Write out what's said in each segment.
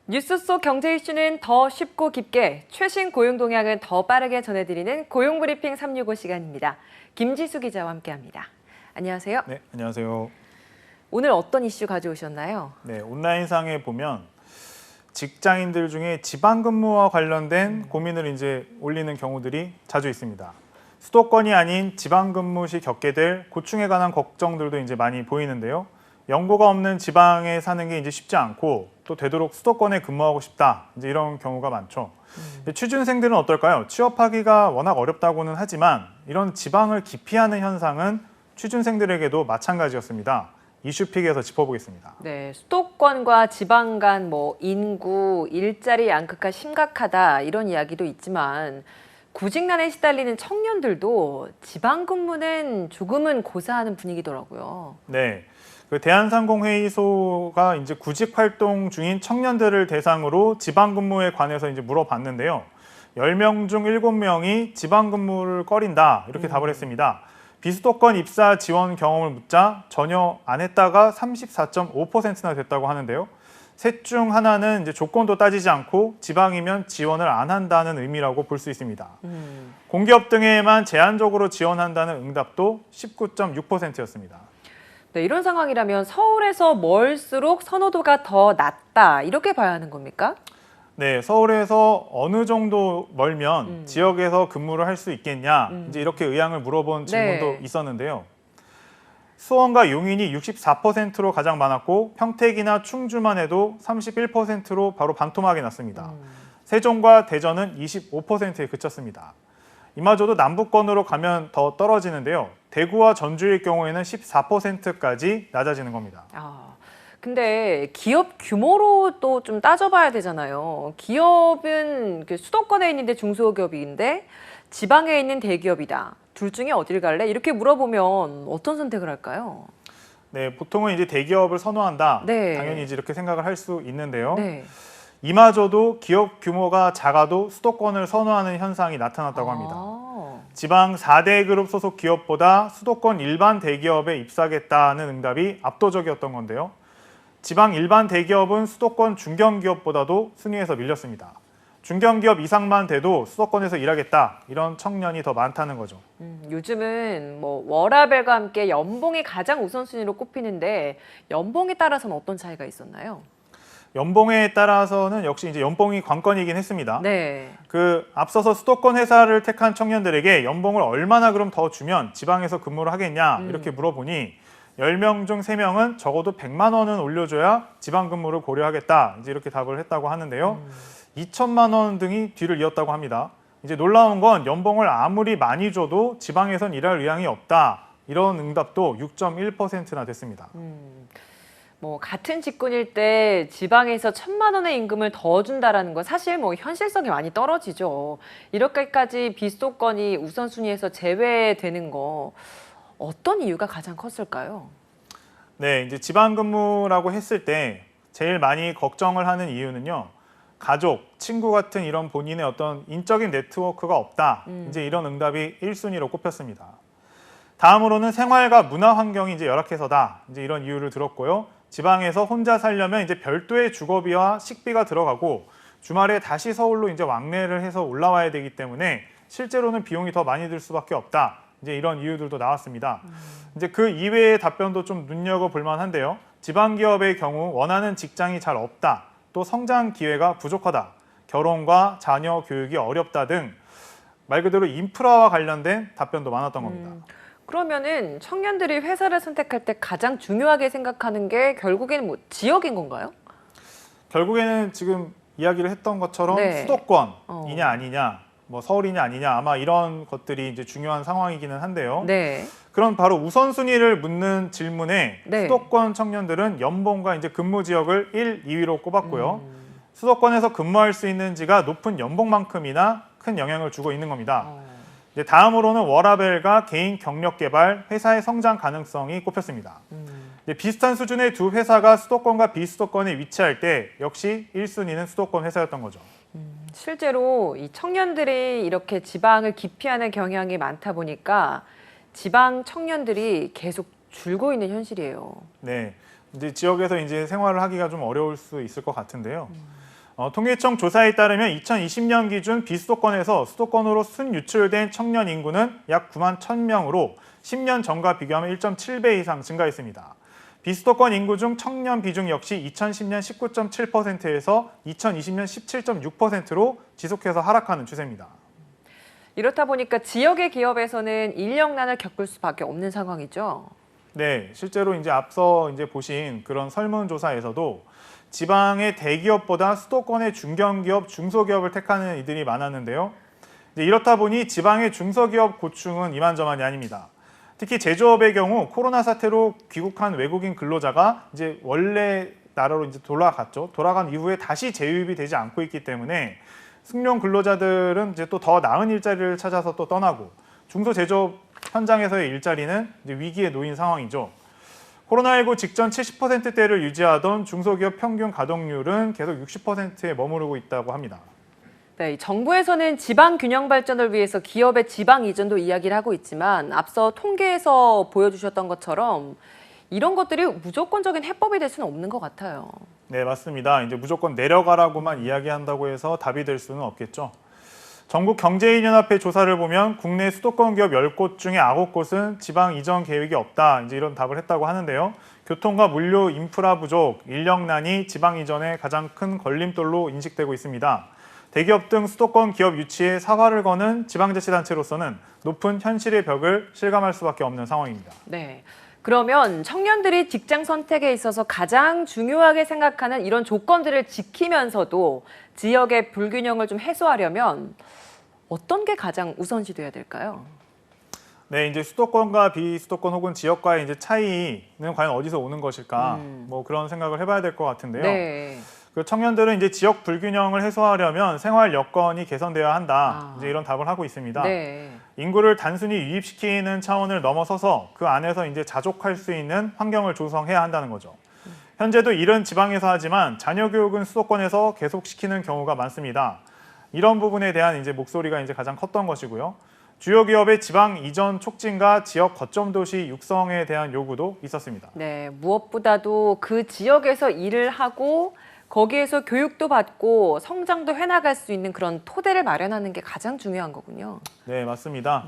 뉴스 속 경제 이슈는 더 쉽고 깊게, 최신 고용 동향은 더 빠르게 전해드리는 고용브리핑 365 시간입니다. 김지수 기자와 함께합니다. 안녕하세요. 네, 안녕하세요. 오늘 어떤 이슈 가져오셨나요? 네, 온라인상에 보면 직장인들 중에 지방근무와 관련된 고민을 이제 올리는 경우들이 자주 있습니다. 수도권이 아닌 지방근무 시 겪게 될 고충에 관한 걱정들도 이제 많이 보이는데요. 연고가 없는 지방에 사는 게 이제 쉽지 않고 또 되도록 수도권에 근무하고 싶다. 이제 이런 경우가 많죠. 취준생들은 어떨까요? 취업하기가 워낙 어렵다고는 하지만 이런 지방을 기피하는 현상은 취준생들에게도 마찬가지였습니다. 이슈픽에서 짚어보겠습니다. 네, 수도권과 지방 간 인구, 일자리 양극화 심각하다 이런 이야기도 있지만 구직난에 시달리는 청년들도 지방 근무는 조금은 고사하는 분위기더라고요. 네. 그 대한상공회의소가 이제 구직 활동 중인 청년들을 대상으로 지방 근무에 관해서 이제 물어봤는데요. 10명 중 7명이 지방 근무를 꺼린다. 이렇게 답을 했습니다. 비수도권 입사 지원 경험을 묻자 전혀 안 했다가 34.5%나 됐다고 하는데요. 셋 중 하나는 이제 조건도 따지지 않고 지방이면 지원을 안 한다는 의미라고 볼 수 있습니다. 공기업 등에만 제한적으로 지원한다는 응답도 19.6%였습니다. 네, 이런 상황이라면 서울에서 멀수록 선호도가 더 낮다 이렇게 봐야 하는 겁니까? 네, 서울에서 어느 정도 멀면 지역에서 근무를 할 수 있겠냐 이제 이렇게 의향을 물어본 질문도 네. 있었는데요. 수원과 용인이 64%로 가장 많았고 평택이나 충주만 해도 31%로 바로 반토막이 났습니다. 세종과 대전은 25%에 그쳤습니다. 이마저도 남부권으로 가면 더 떨어지는데요. 대구와 전주의 경우에는 14%까지 낮아지는 겁니다. 근데 기업 규모로 또 좀 따져봐야 되잖아요. 기업은 수도권에 있는데 중소기업인데 지방에 있는 대기업이다. 둘 중에 어딜 갈래? 이렇게 물어보면 어떤 선택을 할까요? 네, 보통은 이제 대기업을 선호한다. 네. 당연히 이제 이렇게 생각을 할 수 있는데요. 네. 이마저도 기업 규모가 작아도 수도권을 선호하는 현상이 나타났다고 합니다. 지방 4대 그룹 소속 기업보다 수도권 일반 대기업에 입사하겠다는 응답이 압도적이었던 건데요. 지방 일반 대기업은 수도권 중견기업보다도 순위에서 밀렸습니다. 중견기업 이상만 돼도 수도권에서 일하겠다 이런 청년이 더 많다는 거죠. 요즘은 워라밸과 함께 연봉이 가장 우선순위로 꼽히는데 연봉에 따라서는 어떤 차이가 있었나요? 연봉에 따라서는 역시 이제 연봉이 관건이긴 했습니다. 네. 앞서서 수도권 회사를 택한 청년들에게 연봉을 얼마나 그럼 더 주면 지방에서 근무를 하겠냐 이렇게 물어보니 10명 중 3명은 적어도 100만 원은 올려줘야 지방 근무를 고려하겠다 이제 이렇게 답을 했다고 하는데요. 2천만 원 등이 뒤를 이었다고 합니다. 이제 놀라운 건 연봉을 아무리 많이 줘도 지방에선 일할 의향이 없다 이런 응답도 6.1%나 됐습니다. 같은 직군일 때 지방에서 1,000만 원의 임금을 더 준다라는 건 사실 현실성이 많이 떨어지죠. 이렇게까지 비수도권이 우선순위에서 제외되는 거 어떤 이유가 가장 컸을까요? 네, 이제 지방 근무라고 했을 때 제일 많이 걱정을 하는 이유는요. 가족, 친구 같은 이런 본인의 어떤 인적인 네트워크가 없다. 이제 이런 응답이 1순위로 꼽혔습니다. 다음으로는 생활과 문화 환경이 이제 열악해서다. 이제 이런 이유를 들었고요. 지방에서 혼자 살려면 이제 별도의 주거비와 식비가 들어가고 주말에 다시 서울로 이제 왕래를 해서 올라와야 되기 때문에 실제로는 비용이 더 많이 들 수밖에 없다. 이제 이런 이유들도 나왔습니다. 이제 그 이외의 답변도 좀 눈여겨볼 만한데요. 지방 기업의 경우 원하는 직장이 잘 없다. 또 성장 기회가 부족하다. 결혼과 자녀 교육이 어렵다 등 말 그대로 인프라와 관련된 답변도 많았던 겁니다. 그러면은 청년들이 회사를 선택할 때 가장 중요하게 생각하는 게 결국에는 지역인 건가요? 결국에는 지금 이야기를 했던 것처럼 네. 수도권이냐 아니냐, 서울이냐 아니냐 아마 이런 것들이 이제 중요한 상황이기는 한데요. 네. 그런 바로 우선순위를 묻는 질문에 네. 수도권 청년들은 연봉과 이제 근무 지역을 1, 2위로 꼽았고요. 수도권에서 근무할 수 있는지가 높은 연봉만큼이나 큰 영향을 주고 있는 겁니다. 이제 다음으로는 워라밸과 개인 경력 개발, 회사의 성장 가능성이 꼽혔습니다. 비슷한 수준의 두 회사가 수도권과 비수도권에 위치할 때 역시 1순위는 수도권 회사였던 거죠. 실제로 이 청년들이 이렇게 지방을 기피하는 경향이 많다 보니까 지방 청년들이 계속 줄고 있는 현실이에요. 네, 이제 지역에서 이제 생활을 하기가 좀 어려울 수 있을 것 같은데요. 통계청 조사에 따르면 2020년 기준 비수도권에서 수도권으로 순유출된 청년 인구는 약 9만 1,000명으로 10년 전과 비교하면 1.7배 이상 증가했습니다. 비수도권 인구 중 청년 비중 역시 2010년 19.7%에서 2020년 17.6%로 지속해서 하락하는 추세입니다. 이렇다 보니까 지역의 기업에서는 인력난을 겪을 수밖에 없는 상황이죠. 네, 실제로 이제 앞서 보신 그런 설문조사에서도 지방의 대기업보다 수도권의 중견기업, 중소기업을 택하는 이들이 많았는데요. 이제 이렇다 보니 지방의 중소기업 고충은 이만저만이 아닙니다. 특히 제조업의 경우 코로나 사태로 귀국한 외국인 근로자가 이제 원래 나라로 이제 돌아갔죠. 돌아간 이후에 다시 재유입이 되지 않고 있기 때문에 승용 근로자들은 이제 또 더 나은 일자리를 찾아서 또 떠나고 중소제조업 현장에서의 일자리는 이제 위기에 놓인 상황이죠. 코로나19 직전 70%대를 유지하던 중소기업 평균 가동률은 계속 60%에 머무르고 있다고 합니다. 네, 정부에서는 지방 균형 발전을 위해서 기업의 지방 이전도 이야기를 하고 있지만 앞서 통계에서 보여주셨던 것처럼 이런 것들이 무조건적인 해법이 될 수는 없는 것 같아요. 네, 맞습니다. 이제 무조건 내려가라고만 이야기한다고 해서 답이 될 수는 없겠죠. 전국경제인연합회 조사를 보면 국내 수도권 기업 10곳 중에 9곳은 지방 이전 계획이 없다. 이제 이런 답을 했다고 하는데요. 교통과 물류 인프라 부족, 인력난이 지방 이전의 가장 큰 걸림돌로 인식되고 있습니다. 대기업 등 수도권 기업 유치에 사활을 거는 지방자치단체로서는 높은 현실의 벽을 실감할 수밖에 없는 상황입니다. 네. 그러면 청년들이 직장 선택에 있어서 가장 중요하게 생각하는 이런 조건들을 지키면서도 지역의 불균형을 좀 해소하려면 어떤 게 가장 우선시돼야 될까요? 네, 이제 수도권과 비수도권 혹은 지역과의 이제 차이는 과연 어디서 오는 것일까? 뭐 그런 생각을 해봐야 될 것 같은데요. 네. 그 청년들은 이제 지역 불균형을 해소하려면 생활 여건이 개선돼야 한다. 이제 이런 답을 하고 있습니다. 네. 인구를 단순히 유입시키는 차원을 넘어서서 그 안에서 이제 자족할 수 있는 환경을 조성해야 한다는 거죠. 현재도 일은 지방에서 하지만 자녀 교육은 수도권에서 계속 시키는 경우가 많습니다. 이런 부분에 대한 이제 목소리가 이제 가장 컸던 것이고요. 주요 기업의 지방 이전 촉진과 지역 거점 도시 육성에 대한 요구도 있었습니다. 네, 무엇보다도 그 지역에서 일을 하고 거기에서 교육도 받고 성장도 해나갈 수 있는 그런 토대를 마련하는 게 가장 중요한 거군요. 네, 맞습니다.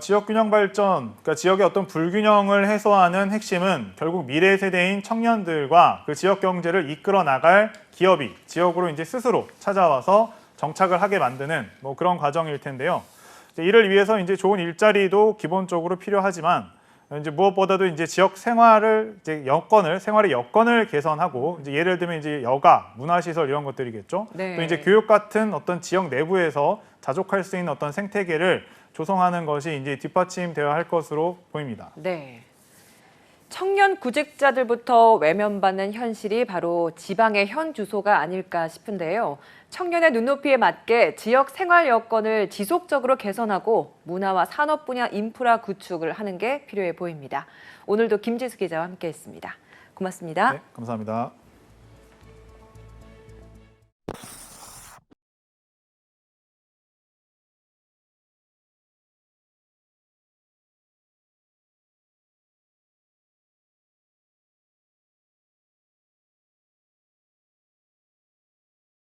지역 균형 발전, 그러니까 지역의 어떤 불균형을 해소하는 핵심은 결국 미래 세대인 청년들과 그 지역 경제를 이끌어 나갈 기업이 지역으로 이제 스스로 찾아와서 정착을 하게 만드는 뭐 그런 과정일 텐데요. 이를 위해서 이제 좋은 일자리도 기본적으로 필요하지만 이제 무엇보다도 이제 지역 생활을 생활의 여건을 개선하고 이제 예를 들면 이제 여가, 문화시설 이런 것들이겠죠. 네. 또 이제 교육 같은 어떤 지역 내부에서 자족할 수 있는 어떤 생태계를 조성하는 것이 이제 뒷받침되어야 할 것으로 보입니다. 네. 청년 구직자들부터 외면받는 현실이 바로 지방의 현 주소가 아닐까 싶은데요. 청년의 눈높이에 맞게 지역 생활 여건을 지속적으로 개선하고 문화와 산업 분야 인프라 구축을 하는 게 필요해 보입니다. 오늘도 김지수 기자와 함께했습니다. 고맙습니다. 네, 감사합니다.